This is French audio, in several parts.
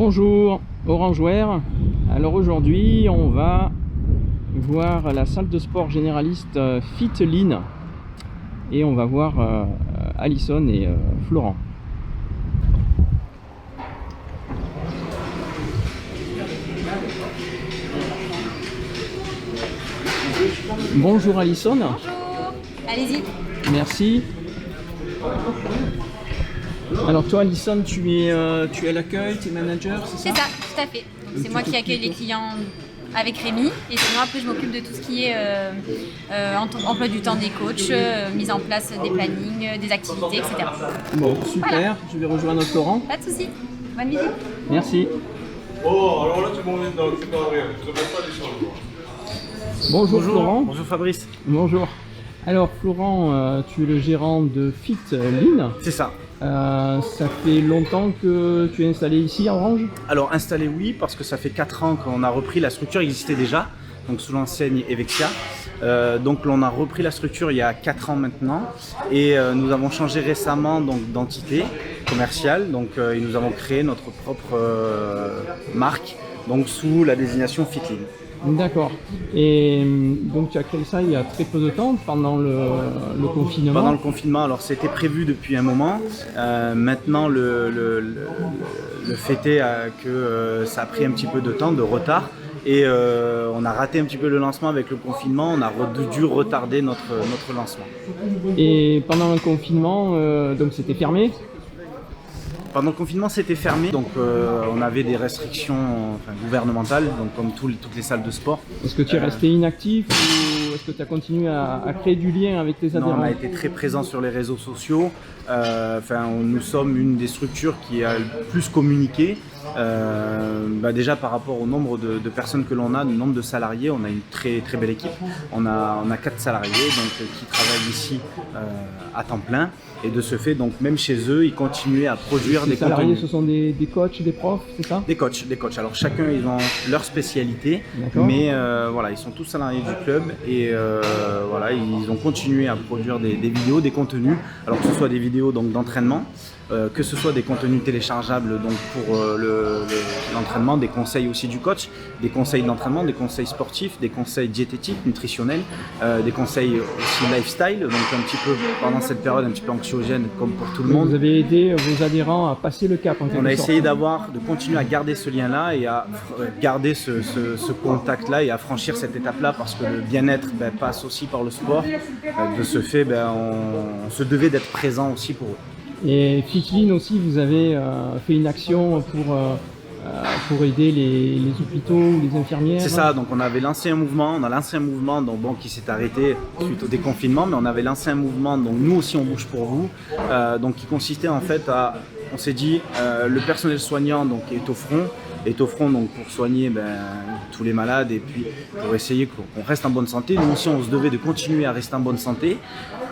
Bonjour Orangeware. Alors aujourd'hui on va voir la salle de sport généraliste Fitline et on va voir Alison et Florent. Bonjour Alison. Bonjour. Allez-y. Merci. Alors toi Alison, tu es à l'accueil, tu es manager, c'est ça? C'est ça, tout à fait. C'est moi qui accueille les clients avec Rémi et sinon après je m'occupe de tout ce qui est emploi du temps des coachs, mise en place des plannings, des activités, etc. Bon, super, voilà. Je vais rejoindre Florent. Pas de soucis, bonne visite. Merci. Oh, alors là tu m'en viens dans c'est pas vrai, je ne pas les changements. Bonjour Florent. Bonjour Fabrice. Bonjour. Alors Florent, tu es le gérant de Fitline. C'est ça. Ça fait longtemps que tu es installé ici à Orange? Alors installé oui, parce que ça fait 4 ans qu'on a repris, la structure existait déjà, donc sous l'enseigne Evexia. Donc on a repris la structure il y a 4 ans maintenant et nous avons changé récemment d'entité commerciale, donc et nous avons créé notre propre marque donc sous la désignation Fitline. D'accord. Et donc tu as créé ça il y a très peu de temps, pendant le confinement? Pendant le confinement, alors c'était prévu depuis un moment. Maintenant le fait est que ça a pris un petit peu de temps, de retard. Et on a raté un petit peu le lancement avec le confinement, on a dû retarder notre lancement. Et pendant le confinement, donc c'était fermé? Pendant le confinement, c'était fermé, donc on avait des restrictions gouvernementales, donc comme toutes les salles de sport. Est-ce que tu es resté inactif ou est-ce que tu as continué à créer du lien avec tes adhérents? Non, on a été très présent sur les réseaux sociaux. Nous sommes une des structures qui a le plus communiqué. Déjà par rapport au nombre de personnes que l'on a, le nombre de salariés, on a une très très belle équipe. On a 4 salariés qui travaillent ici à temps plein. Et de ce fait, donc même chez eux, ils continuaient à produire des salariés, contenus. Ce sont des coachs, des profs, c'est ça? Des coachs. Alors chacun, ils ont leur spécialité, mais voilà, ils sont tous salariés du club et voilà, ils ont continué à produire des vidéos, des contenus. Alors que ce soit des vidéos donc d'entraînement, que ce soit des contenus téléchargeables donc pour l'entraînement, des conseils aussi du coach, des conseils d'entraînement, des conseils sportifs, des conseils diététiques, nutritionnels, des conseils aussi lifestyle, donc un petit peu pendant cette période un petit peu anxiogène comme pour tout le monde. Vous avez aidé vos adhérents à passer le cap en quelque sorte. On a essayé de continuer à garder ce lien-là et à garder ce contact-là et à franchir cette étape-là parce que le bien-être passe aussi par le sport. De ce fait, on se devait d'être présent aussi pour eux. Et Fitline aussi, vous avez fait une action pour aider les hôpitaux ou les infirmières? C'est ça, donc on a lancé un mouvement qui s'est arrêté suite au déconfinement, mais on avait lancé un mouvement, donc nous aussi on bouge pour vous, qui consistait en fait on s'est dit, le personnel soignant donc est au front donc pour soigner tous les malades et puis pour essayer qu'on reste en bonne santé. Nous aussi on se devait de continuer à rester en bonne santé.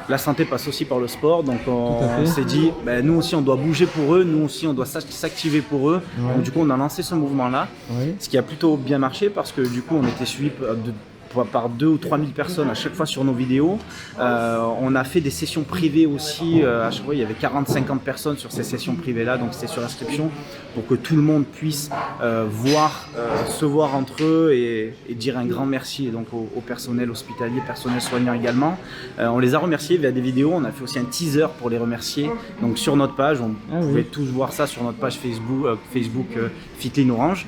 La santé passe aussi par le sport, donc on s'est dit, nous aussi on doit bouger pour eux, nous aussi on doit s'activer pour eux. Ouais. Donc du coup on a lancé ce mouvement-là, ce qui a plutôt bien marché parce que du coup on était suivi par 2 ou 3 000 personnes à chaque fois sur nos vidéos. On a fait des sessions privées aussi, à chaque fois il y avait 40-50 personnes sur ces sessions privées là, donc c'était sur inscription pour que tout le monde puisse se voir entre eux et dire un grand merci donc au personnel hospitalier, personnel soignant également. On les a remerciés via des vidéos, on a fait aussi un teaser pour les remercier donc sur notre page, on pouvait tous voir ça sur notre page Facebook Fitline Orange,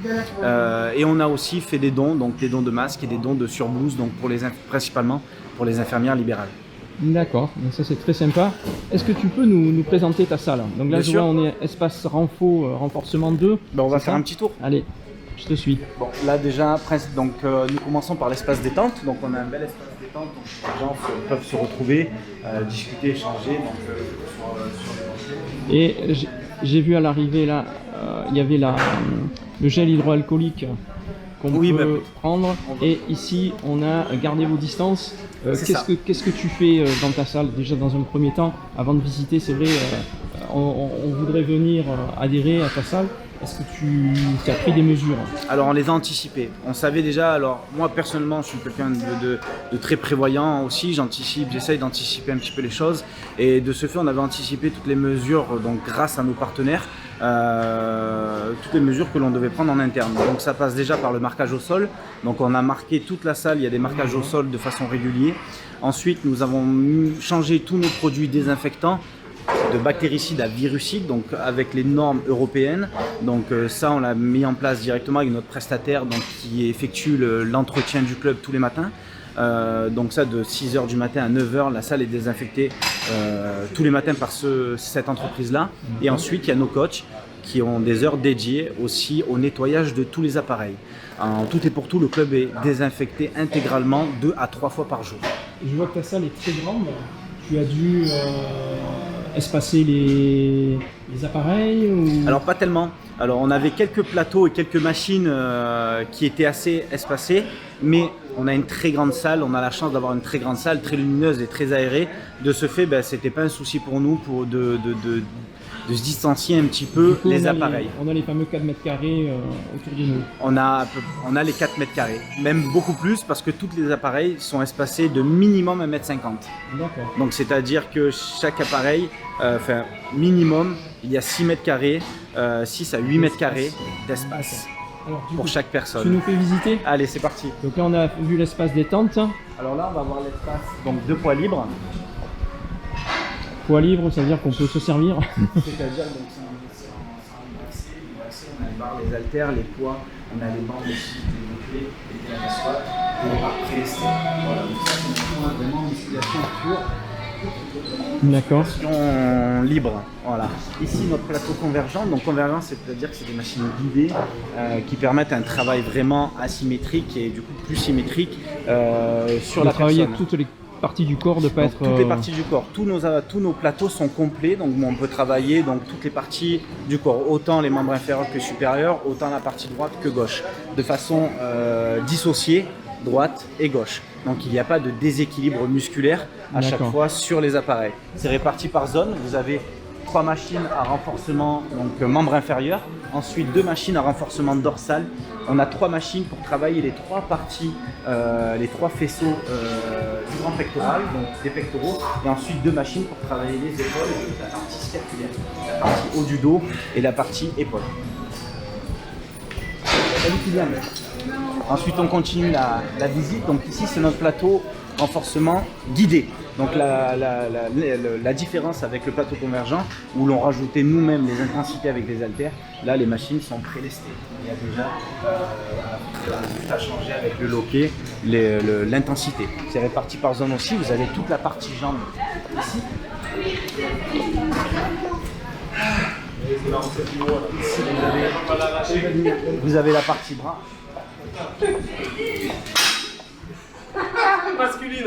et on a aussi fait des dons, donc des dons de masques et des dons de surblouses donc principalement pour les infirmières libérales. D'accord, ça c'est très sympa. Est-ce que tu peux nous présenter ta salle? Donc là, je vois, on est espace renforcement 2. On va faire un petit tour. Allez, je te suis. Bon, là déjà, nous commençons par l'espace détente. Donc on a un bel espace détente, donc les gens peuvent se retrouver, discuter, échanger. Et j'ai vu à l'arrivée là, il y avait le gel hydroalcoolique qu'on peut prendre, et ici on a gardé vos distances. Qu'est-ce que tu fais dans ta salle déjà dans un premier temps avant de visiter? C'est vrai, on voudrait venir adhérer à ta salle. Est-ce que tu as pris des mesures? Alors on les a anticipées. On savait déjà, alors moi personnellement je suis quelqu'un de très prévoyant aussi, j'essaye d'anticiper un petit peu les choses et de ce fait on avait anticipé toutes les mesures donc grâce à nos partenaires. toutes les mesures que l'on devait prendre en interne. Donc ça passe déjà par le marquage au sol. Donc on a marqué toute la salle, il y a des marquages au sol de façon régulière. Ensuite, nous avons changé tous nos produits désinfectants de bactéricides à virucides, donc avec les normes européennes. Donc ça, on l'a mis en place directement avec notre prestataire donc, qui effectue l'entretien du club tous les matins. Donc ça, de 6h du matin à 9h, la salle est désinfectée tous les matins par cette entreprise-là. Et ensuite, il y a nos coachs qui ont des heures dédiées aussi au nettoyage de tous les appareils. En tout et pour tout, le club est désinfecté intégralement 2 à 3 fois par jour. Je vois que ta salle est très grande. Tu as dû espacer les appareils ou... Alors pas tellement. Alors on avait quelques plateaux et quelques machines qui étaient assez espacées, mais on a une très grande salle, on a la chance d'avoir une très grande salle, très lumineuse et très aérée. De ce fait, c'était pas un souci pour nous de se distancier un petit peu les appareils. On a les fameux 4 mètres carrés autour de nous. On a les 4 mètres carrés, même beaucoup plus parce que tous les appareils sont espacés de minimum 1,50 m. D'accord. Donc c'est-à-dire que chaque appareil, minimum, il y a 6 mètres carrés, 6 à 8 mètres carrés d'espace pour chaque personne. Tu nous fais visiter? Allez, c'est parti. Donc là, on a vu l'espace détente. Alors là, on va voir l'espace donc de poids libres. Poids libre, ça veut dire qu'on peut se servir. C'est-à-dire donc on a les barres, les haltères, les poids, on a les bandes aussi, les clés, les cassoirs, les barres prélestées. Voilà, donc ça c'est vraiment une musculation pure. D'accord. Libre, voilà. Ici notre plateau convergent, donc convergent c'est-à-dire que c'est des machines guidées qui permettent un travail vraiment asymétrique et du coup plus symétrique sur la travailler personne. toutes les parties du corps, de pas être... Toutes les parties du corps, tous nos plateaux sont complets, donc on peut travailler donc, toutes les parties du corps, autant les membres inférieurs que supérieurs, autant la partie droite que gauche, de façon dissociée, droite et gauche. Donc il n'y a pas de déséquilibre musculaire à chaque fois sur les appareils. C'est réparti par zone, vous avez 3 machines à renforcement donc membre inférieur, ensuite 2 machines à renforcement dorsal. On a 3 machines pour travailler les 3 parties, les 3 faisceaux du grand pectoral, donc des pectoraux, et ensuite 2 machines pour travailler les épaules et toute la partie scapulaire, la partie haut du dos et la partie épaule. Ensuite on continue la visite, donc ici c'est notre plateau renforcement guidé. Donc la différence avec le plateau convergent où l'on rajoutait nous-mêmes les intensités avec les haltères, là les machines sont prélestées. Il y a déjà à changer avec le loquet l'intensité. C'est réparti par zone aussi, vous avez toute la partie jambe ici. Ici vous avez la partie bras.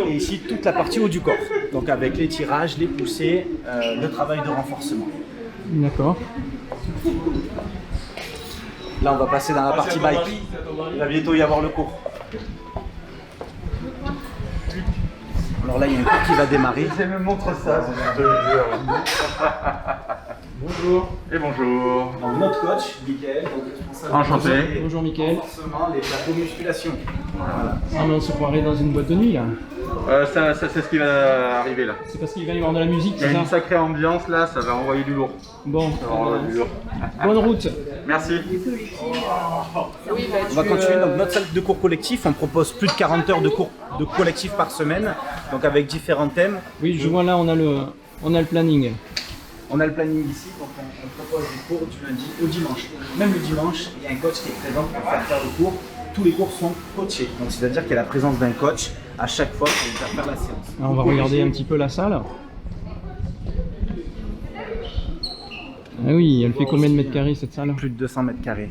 Et ici toute la partie haut du corps, donc avec les tirages, les poussées, le travail de renforcement. D'accord. Là on va passer dans la partie bike, il va bientôt y avoir le cours. Alors là il y a un cours qui va démarrer. Je me montre ça, c'est Bonjour. Et bonjour. Donc notre coach, Mickaël, donc responsable. Enchanté. Bonjour Mickaël. Renforcement, les plateaux musculation. Voilà. Ah mais on se croirait dans une boîte de nuit là. Ça c'est ce qui va arriver là. C'est parce qu'il va y avoir de la musique, Il y a c'est une ça? sacrée ambiance là, ça va envoyer du lourd. Bon, Ça va envoyer du lourd. bonne route. Merci. On va continuer donc notre salle de cours collectif. On propose plus de 40 heures de cours de collectif par semaine, donc avec différents thèmes. Oui, je vois là, on a le planning. On a le planning ici, donc on propose des cours du lundi au dimanche. Même le dimanche, il y a un coach qui est présent pour faire le cours. Tous les cours sont coachés, donc c'est-à-dire qu'il y a la présence d'un coach à chaque fois pour faire la séance. Alors, on va regarder un petit peu la salle. Ah oui, elle fait combien de mètres carrés cette salle? Plus de 200 mètres carrés.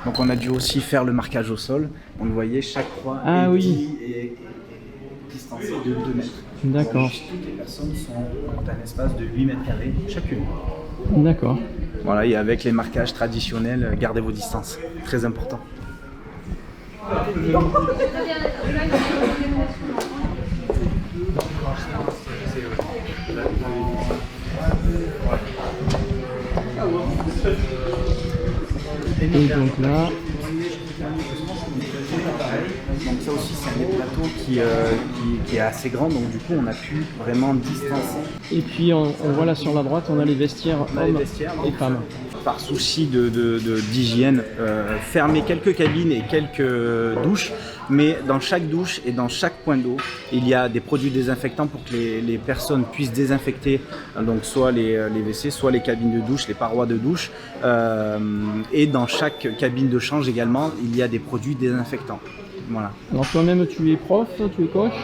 Donc on a dû aussi faire le marquage au sol. Donc vous voyez, chaque croix est distancée de 2 mètres. D'accord. Toutes les personnes ont un espace de 8 mètres carrés chacune. D'accord. Voilà, et avec les marquages traditionnels, gardez vos distances. Très important. Et donc là, Donc ça aussi c'est un des plateaux qui est assez grande, donc du coup on a pu vraiment distancer. Et puis on voit là sur la droite, on a les vestiaires hommes et femmes. Par souci d'hygiène, fermer quelques cabines et quelques douches, mais dans chaque douche et dans chaque point d'eau, il y a des produits désinfectants pour que les personnes puissent désinfecter donc soit les WC, soit les cabines de douche, les parois de douche. Et dans chaque cabine de change également, il y a des produits désinfectants. Voilà. Alors toi-même tu es prof, tu es coach?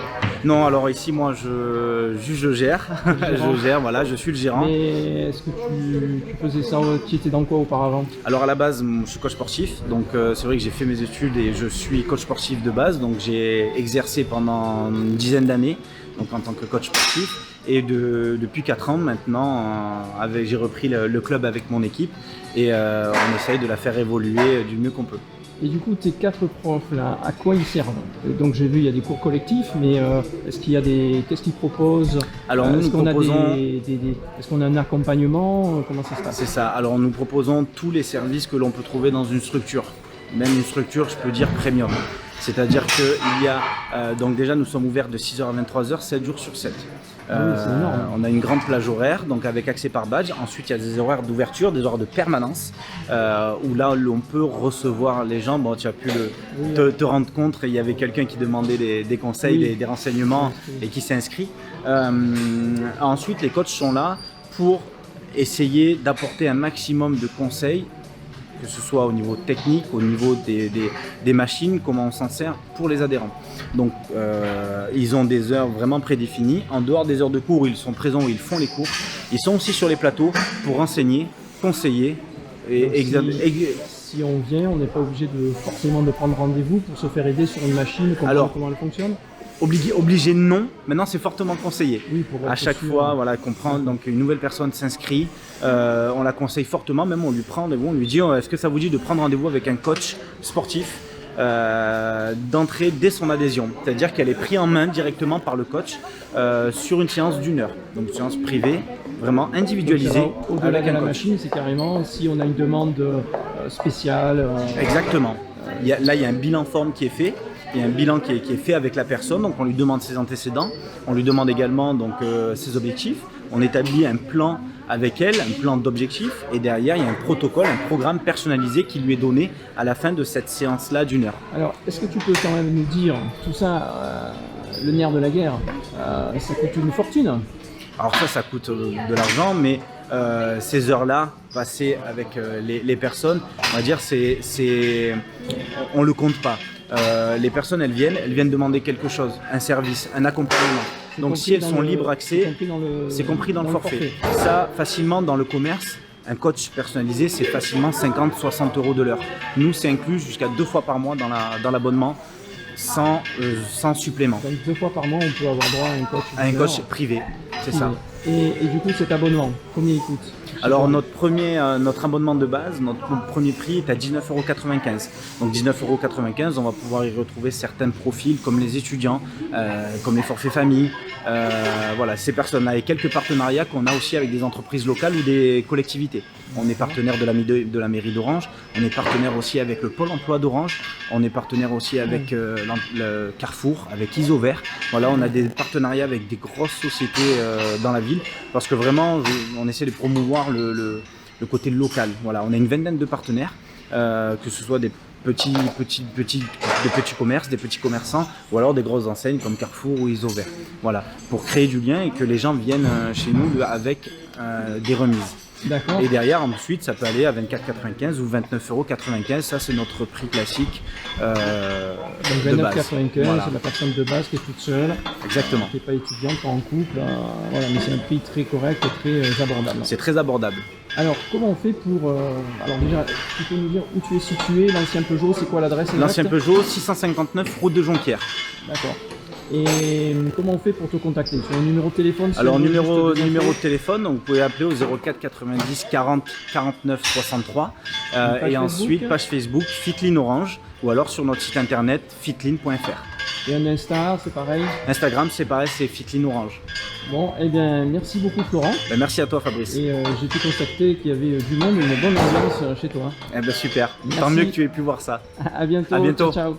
Non, alors ici moi je gère, je gère, voilà, je suis le gérant. Mais est-ce que tu faisais ça, tu étais dans quoi auparavant? Alors à la base, je suis coach sportif, donc c'est vrai que j'ai fait mes études et je suis coach sportif de base, donc j'ai exercé pendant une dizaine d'années donc en tant que coach sportif. Et depuis 4 ans maintenant, j'ai repris le club avec mon équipe et on essaye de la faire évoluer du mieux qu'on peut. Et du coup, tes 4 profs là, à quoi ils servent? Donc j'ai vu, il y a des cours collectifs, mais est-ce qu'il y a qu'est-ce qu'ils proposent? Alors nous proposons... Est-ce qu'on a un accompagnement? Comment ça se passe? C'est ça. Alors nous proposons tous les services que l'on peut trouver dans une structure, même une structure, je peux dire premium. C'est-à-dire qu'il y a, donc déjà nous sommes ouverts de 6h à 23h, 7 jours sur 7. Oui, c'est énorme. On a une grande plage horaire, donc avec accès par badge. Ensuite, il y a des horaires d'ouverture, des horaires de permanence, où là, on peut recevoir les gens. Bon, tu as pu te rendre compte, il y avait quelqu'un qui demandait des conseils, des renseignements et qui s'est inscrit. Ensuite, les coachs sont là pour essayer d'apporter un maximum de conseils, que ce soit au niveau technique, au niveau des machines, comment on s'en sert pour les adhérents. Donc ils ont des heures vraiment prédéfinies. En dehors des heures de cours, ils sont présents, ils font les cours. Ils sont aussi sur les plateaux pour enseigner, conseiller. Si on vient, on n'est pas obligé forcément de prendre rendez-vous pour se faire aider sur une machine, comprendre comment elle fonctionne? Obligé non, maintenant c'est fortement conseillé. Oui, à chaque fois, voilà, comprendre, donc une nouvelle personne s'inscrit, on la conseille fortement, même on lui prend rendez-vous, on lui dit est-ce que ça vous dit de prendre rendez-vous avec un coach sportif d'entrée dès son adhésion, c'est-à-dire qu'elle est prise en main directement par le coach sur une séance d'1 heure, donc une séance privée, vraiment individualisée. Au-delà de la machine, c'est carrément si on a une demande spéciale. Exactement. Là, il y a un bilan forme qui est fait. Il y a un bilan qui est fait avec la personne, donc on lui demande ses antécédents, on lui demande également donc, ses objectifs, on établit un plan avec elle, un plan d'objectifs, et derrière il y a un protocole, un programme personnalisé qui lui est donné à la fin de cette séance-là d'1 heure. Alors, est-ce que tu peux quand même nous dire, tout ça, le nerf de la guerre, ça coûte une fortune? Alors ça coûte de l'argent, mais ces heures-là, passées avec les personnes, on va dire, on ne le compte pas. Les personnes, elles viennent demander quelque chose, un service, un accompagnement. Donc si elles sont libre accès, c'est compris dans le forfait. Ça, facilement dans le commerce, un coach personnalisé, c'est facilement 50-60 € de l'heure. Nous, c'est inclus jusqu'à 2 fois par mois dans l'abonnement, sans supplément. Donc 2 fois par mois, on peut avoir droit à un coach. À un coach privé, c'est ça. Et du coup, cet abonnement, combien il coûte? Alors notre abonnement de base, notre premier prix est à 19,95 €. Donc 19,95 €, on va pouvoir y retrouver certains profils comme les étudiants, comme les forfaits famille, voilà, ces personnes-là, et quelques partenariats qu'on a aussi avec des entreprises locales ou des collectivités. On est partenaire de la mairie d'Orange, on est partenaire aussi avec le Pôle emploi d'Orange, on est partenaire aussi avec le Carrefour, avec Isover. Voilà, on a des partenariats avec des grosses sociétés dans la ville, parce que vraiment on essaie de promouvoir le côté local. Voilà, on a une vingtaine de partenaires, que ce soit des petits commerces, des petits commerçants, ou alors des grosses enseignes comme Carrefour ou Isover. Voilà, pour créer du lien et que les gens viennent chez nous avec des remises. D'accord. Et derrière, ensuite, ça peut aller à 24,95 € ou 29,95 €. Ça, c'est notre prix classique donc 29,95 €, voilà. C'est la personne de base qui est toute seule. Exactement. Qui n'est pas étudiante, pas en couple. Voilà, mais c'est un prix très correct et très abordable. C'est très abordable. Alors, comment on fait pour... alors déjà, tu peux nous dire où tu es situé, l'ancien Peugeot, c'est quoi l'adresse exacte? L'ancien Peugeot, 659 route de Jonquière. D'accord. Et comment on fait pour te contacter? Sur un numéro de téléphone? Alors numéro de téléphone, donc vous pouvez appeler au 04 90 40 49 63 et ensuite page Facebook Fitlin Orange, ou alors sur notre site internet fitlin.fr. Et un Insta, c'est pareil? Instagram, c'est pareil, c'est Fitlin Orange. Bon, eh bien merci beaucoup Florent. Merci à toi Fabrice. Et j'ai pu constater qu'il y avait du monde et une bonne ambiance chez toi. Eh bien super, merci. Tant mieux que tu aies pu voir ça. À bientôt. À bientôt. Ciao.